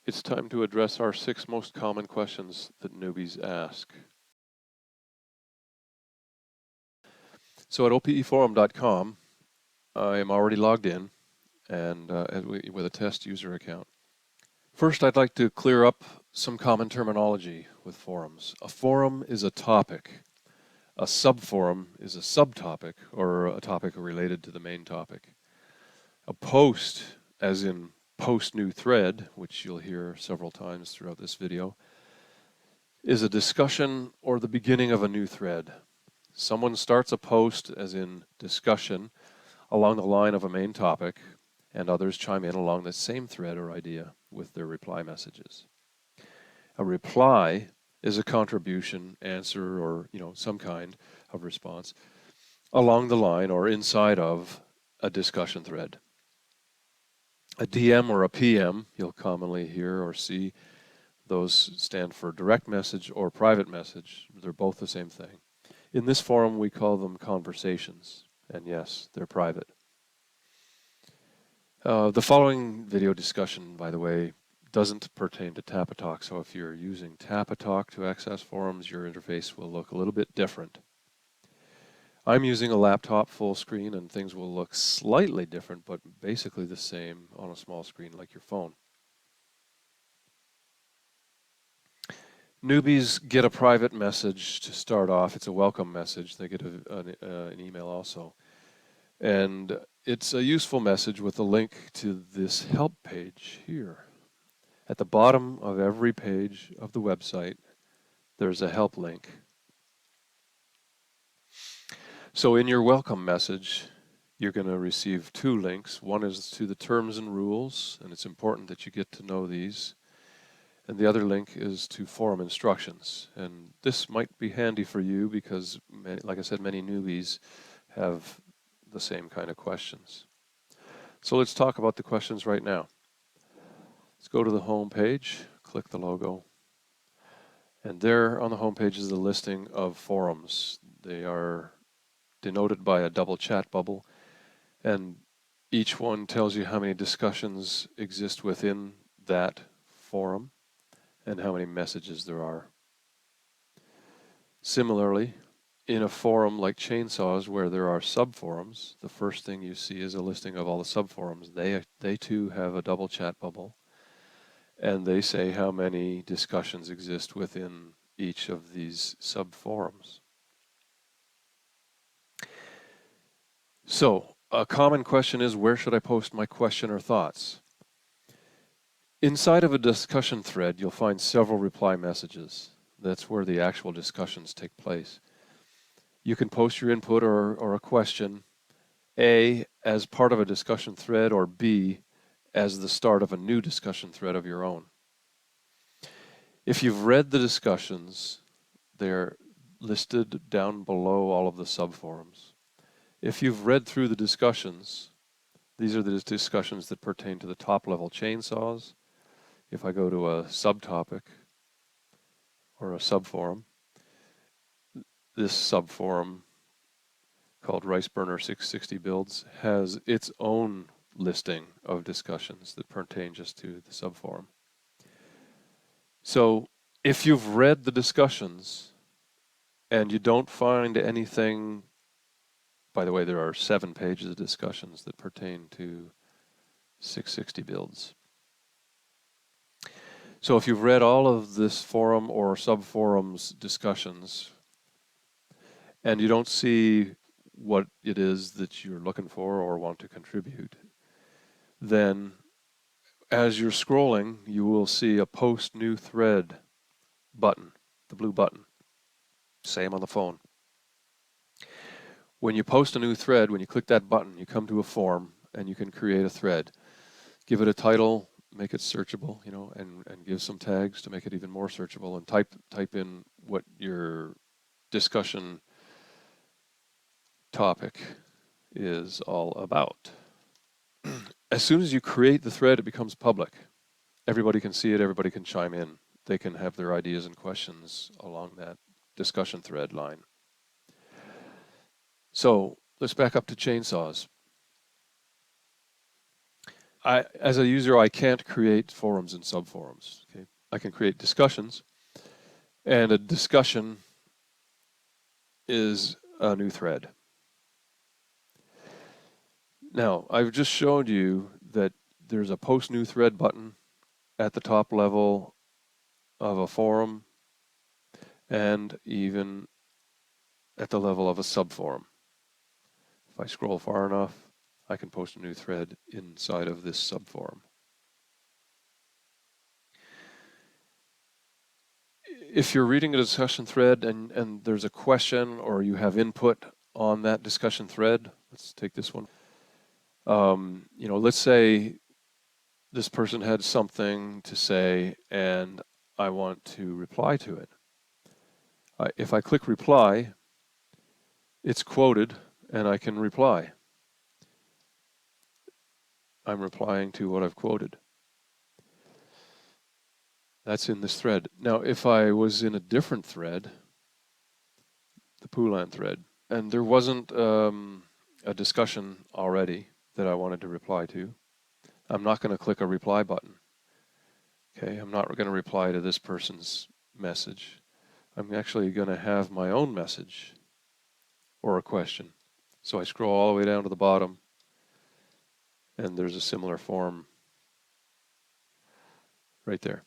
It's time to address our 6 most common questions that newbies ask. So at opeforum.com, I am already logged in and with a test user account. First, I'd like to clear up some common terminology with forums. A forum is a topic. A subforum is a subtopic or a topic related to the main topic. A post, as in post new thread, which you'll hear several times throughout this video, is a discussion or the beginning of a new thread. Someone starts a post, as in discussion, along the line of a main topic, and others chime in along the same thread or idea with their reply messages. A reply is a contribution, answer, or some kind of response along the line or inside of a discussion thread. A DM or a PM, you'll commonly hear or see, those stand for direct message or private message. They're both the same thing. In this forum, we call them conversations, and yes, they're private. The following video discussion, by the way, doesn't pertain to Tapatalk, so if you're using Tapatalk to access forums, your interface will look a little bit different. I'm using a laptop full screen, and things will look slightly different, but basically the same on a small screen like your phone. Newbies get a private message to start off. It's a welcome message. They get an email also. And it's a useful message with a link to this help page here. At the bottom of every page of the website, there's a help link. So in your welcome message, you're going to receive 2 links. One is to the terms and rules, and it's important that you get to know these. And the other link is to forum instructions. And this might be handy for you because, like I said, many newbies have the same kind of questions. So let's talk about the questions right now. Let's go to the home page, click the logo, and there on the home page is the listing of forums. They are denoted by a double chat bubble, and each one tells you how many discussions exist within that forum and how many messages there are. Similarly, in a forum like Chainsaws where there are subforums, the first thing you see is a listing of all the subforums. They too have a double chat bubble, and they say how many discussions exist within each of these subforums. So, a common question is, where should I post my question or thoughts? Inside of a discussion thread, you'll find several reply messages. That's where the actual discussions take place. You can post your input or a question, A, as part of a discussion thread, or B, as the start of a new discussion thread of your own. If you've read the discussions, they're listed down below all of the subforums. If you've read through the discussions, these are the discussions that pertain to the top-level chainsaws. If I go to a subtopic or a subforum, this subforum called Rice Burner 660 Builds has its own listing of discussions that pertain just to the subforum. So if you've read the discussions and you don't find anything, by the way, there are 7 pages of discussions that pertain to 660 builds. So if you've read all of this forum or subforums discussions and you don't see what it is that you're looking for or want to contribute, then as you're scrolling, you will see a post new thread button, the blue button. Same on the phone. When you post a new thread, when you click that button, you come to a form and you can create a thread. Give it a title, make it searchable, and give some tags to make it even more searchable, and type in what your discussion topic is all about. As soon as you create the thread, it becomes public. Everybody can see it, everybody can chime in. They can have their ideas and questions along that discussion thread line. So let's back up to chainsaws. as a user, I can't create forums and subforums. Okay? I can create discussions, and a discussion is a new thread. Now, I've just showed you that there's a post new thread button at the top level of a forum and even at the level of a subforum. If I scroll far enough, I can post a new thread inside of this subforum. If you're reading a discussion thread and there's a question or you have input on that discussion thread, let's take this one. Let's say this person had something to say and I want to reply to it. If I click reply, it's quoted and I can reply. I'm replying to what I've quoted. That's in this thread. Now, if I was in a different thread, the Poolan thread, and there wasn't a discussion already that I wanted to reply to, I'm not going to click a reply button. Okay, I'm not going to reply to this person's message. I'm actually going to have my own message or a question. So I scroll all the way down to the bottom, and there's a similar form right there.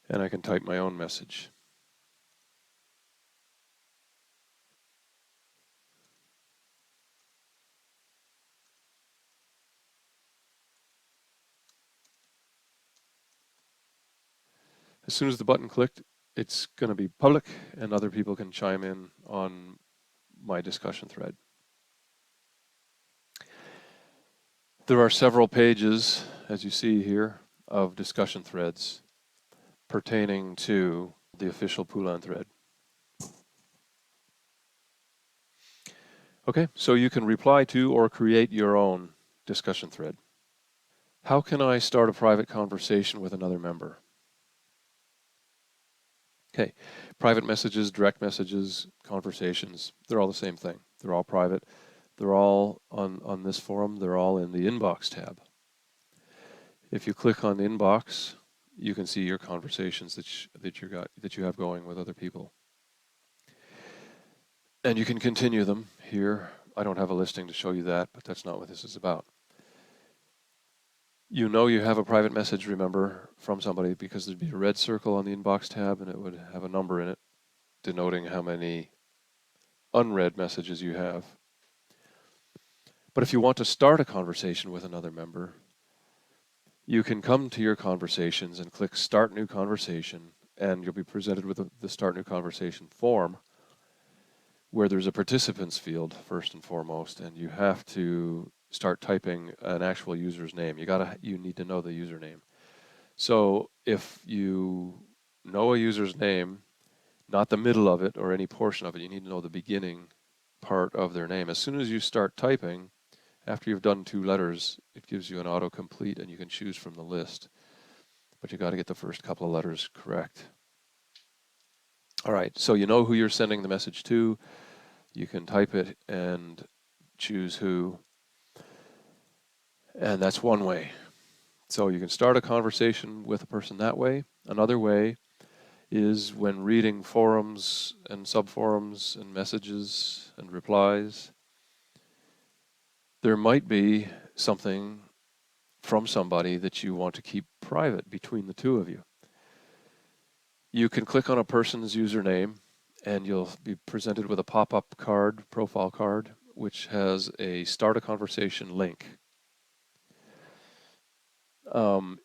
And I can type my own message. As soon as the button clicked, it's going to be public and other people can chime in on my discussion thread. There are several pages, as you see here, of discussion threads pertaining to the official Poolan thread. Okay, so you can reply to or create your own discussion thread. How can I start a private conversation with another member? Okay, private messages, direct messages, conversations, they're all the same thing. They're all private. They're all on this forum. They're all in the inbox tab. If you click on inbox, you can see your conversations that you have going with other people. And you can continue them here. I don't have a listing to show you that, but that's not what this is about. You know you have a private message, remember, from somebody because there'd be a red circle on the inbox tab and it would have a number in it denoting how many unread messages you have. But if you want to start a conversation with another member, you can come to your conversations and click Start New Conversation, and you'll be presented with the Start New Conversation form where there's a participants field first and foremost, and you have to start typing an actual user's name. You need to know the username. So if you know a user's name, not the middle of it or any portion of it, you need to know the beginning part of their name. As soon as you start typing, after you've done 2 letters, it gives you an autocomplete and you can choose from the list. But you got to get the first couple of letters correct. All right, so you know who you're sending the message to. You can type it and choose who. And that's one way. So you can start a conversation with a person that way. Another way is when reading forums and subforums and messages and replies, there might be something from somebody that you want to keep private between the two of you. You can click on a person's username and you'll be presented with a pop-up card, profile card, which has a start a conversation link.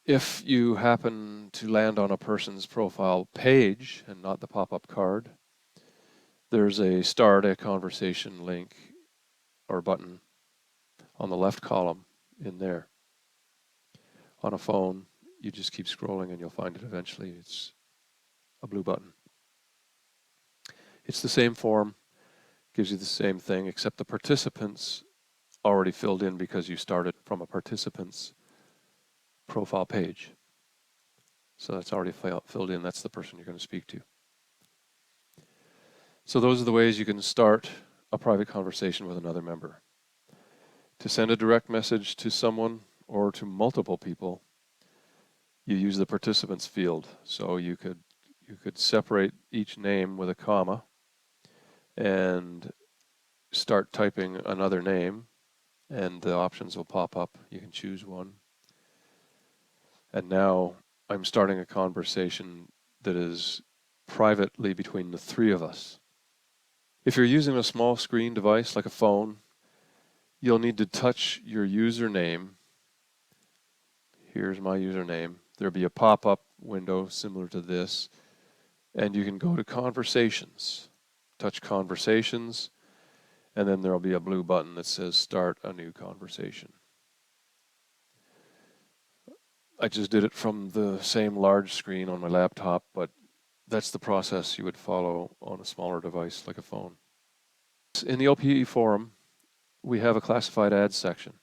If you happen to land on a person's profile page and not the pop-up card, there's a start a conversation link or button on the left column in there. On a phone, you just keep scrolling and you'll find it eventually. It's a blue button. It's the same form, gives you the same thing, except the participants already filled in because you started from a participant's profile page. So that's already filled in. That's the person you're going to speak to. So those are the ways you can start a private conversation with another member. To send a direct message to someone, or to multiple people, you use the participants field. So you could separate each name with a comma and start typing another name, and the options will pop up. You can choose one. And now I'm starting a conversation that is privately between the three of us. If you're using a small screen device like a phone, you'll need to touch your username. Here's my username. There'll be a pop-up window similar to this, and you can go to Conversations, touch Conversations, and then there'll be a blue button that says Start a New Conversation. I just did it from the same large screen on my laptop, but that's the process you would follow on a smaller device like a phone. In the OPE forum, we have a classified ads section.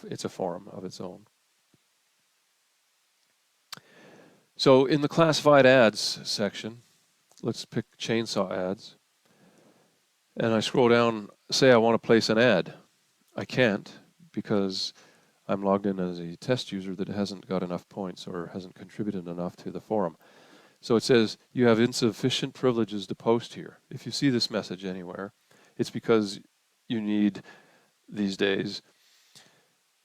It's a forum of its own. So in the classified ads section, let's pick chainsaw ads. And I scroll down, say I want to place an ad. I can't because I'm logged in as a test user that hasn't got enough points or hasn't contributed enough to the forum. So it says you have insufficient privileges to post here. If you see this message anywhere, it's because you need these days,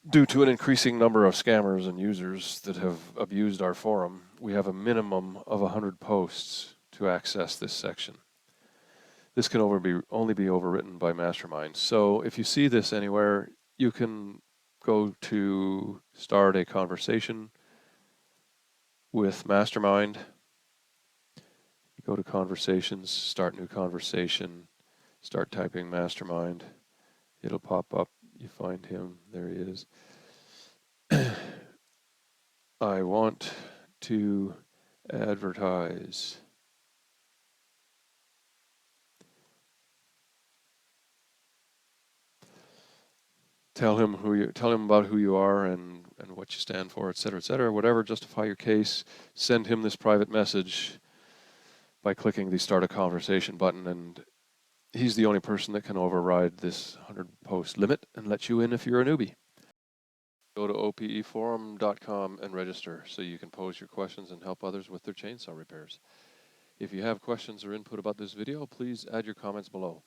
due to an increasing number of scammers and users that have abused our forum, we have a minimum of 100 posts to access this section. This can only be overwritten by Mastermind. So if you see this anywhere, you can go to start a conversation with Mastermind. You go to Conversations, start new conversation, start typing Mastermind. It'll pop up. You find him. There he is. I want to advertise. Tell him about who you are and what you stand for, etc., whatever, justify your case. Send him this private message by clicking the Start a Conversation button, and he's the only person that can override this 100 post limit and let you in if you're a newbie. Go to opeforum.com and register so you can pose your questions and help others with their chainsaw repairs. If you have questions or input about this video, please add your comments below.